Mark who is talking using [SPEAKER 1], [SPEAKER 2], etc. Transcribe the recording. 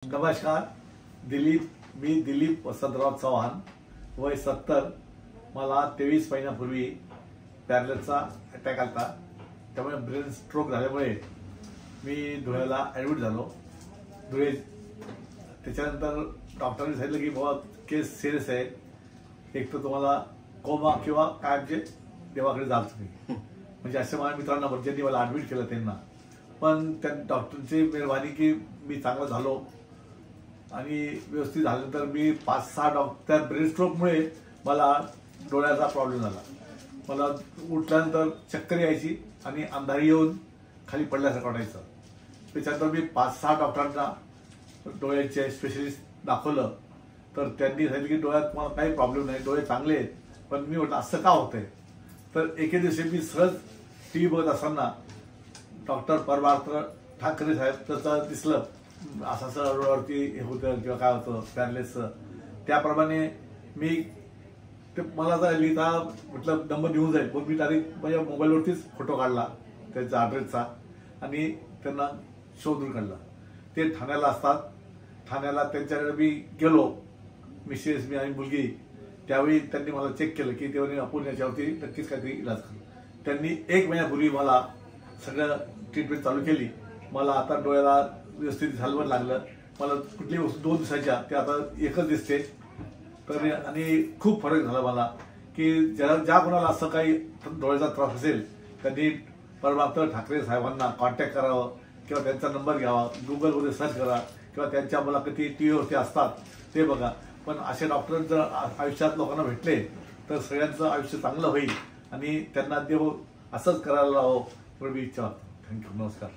[SPEAKER 1] नमस्कार. मी दिलीप वसंतराव चव्हाण, वय 70. मला 23 महिन्यापूर्वी पॅरलिसचा अटॅक आला. त्यामुळे ब्रेन स्ट्रोक झाल्यामुळे मी धुळ्याला ॲडमिट झालो. धुळे त्याच्यानंतर डॉक्टरांनी सांगितलं की बाबा केस सिरियस आहे, एक तर तुम्हाला कोमा किंवा कायमचे देवाकडे जाल तुम्ही. म्हणजे असे माझ्या मित्रांना ज्यांनी मला ॲडमिट केलं त्यांना. पण त्या डॉक्टरची मेहरबानी की मी चांगला झालो आणि व्यवस्थित झाल्यानंतर मी 5-6 डॉक्टर ब्रेन स्ट्रोकमुळे मला डोळ्याचा प्रॉब्लेम झाला. मला उठल्यानंतर चक्कर यायची आणि अंधारी येऊन खाली पडल्यासारखं वाटायचं. त्याच्यानंतर मी 5-6 डॉक्टरांना डोळ्याचे स्पेशलिस्ट दाखवलं, तर त्यांनी सांगितलं की डोळ्यात मला काही प्रॉब्लेम नाही, डोळे चांगले आहेत. पण मी म्हटलं असं का होतंय. तर एके दिवशी मी सहज टी व्ही बघत असताना डॉक्टर परमार्थ ठाकरे साहेब त्याचं दिसलं, असं डोळ्यावरती हे होतं किंवा काय होतं पॅरलिसचं. त्याप्रमाणे मी ते मला जर लिहिता म्हटलं नंबर निघून जाईल, पण मी डायरेक्ट माझ्या मोबाईलवरतीच फोटो काढला त्यांचा ॲड्रेसचा आणि त्यांना शोधून काढला. ते ठाण्याला असतात. ठाण्याला त्यांच्याकडे मी गेलो, मिसेस मी आणि मुलगी. त्यावेळी त्यांनी मला चेक केलं की तेव्हा आपण याच्यावरती नक्कीच काहीतरी इलाज करू. त्यांनी 1 महिन्यापूर्वी मला सगळं ट्रीटमेंट चालू केली. मला आता डोळ्याला व्यवस्थित झालवण लागलं. मला कुठली वस्तू 2 दिवसाच्या ते आता एकच दिसते. तर आणि खूप फरक झाला मला की ज्या कोणाला असं काही डोळ्याचा त्रास असेल त्यांनी परमार्थ ठाकरे साहेबांना कॉन्टॅक्ट करावं किंवा त्यांचा नंबर घ्यावा, गुगलमध्ये सर्च करा किंवा त्यांच्या मुलाखती टीव्हीवरती असतात ते बघा. पण असे डॉक्टर जर आयुष्यात लोकांना भेटले तर सगळ्यांचं आयुष्य चांगलं होईल आणि त्यांना देव असंच करायला लावं एवढी इच्छा वाटते. थँक्यू. नमस्कार.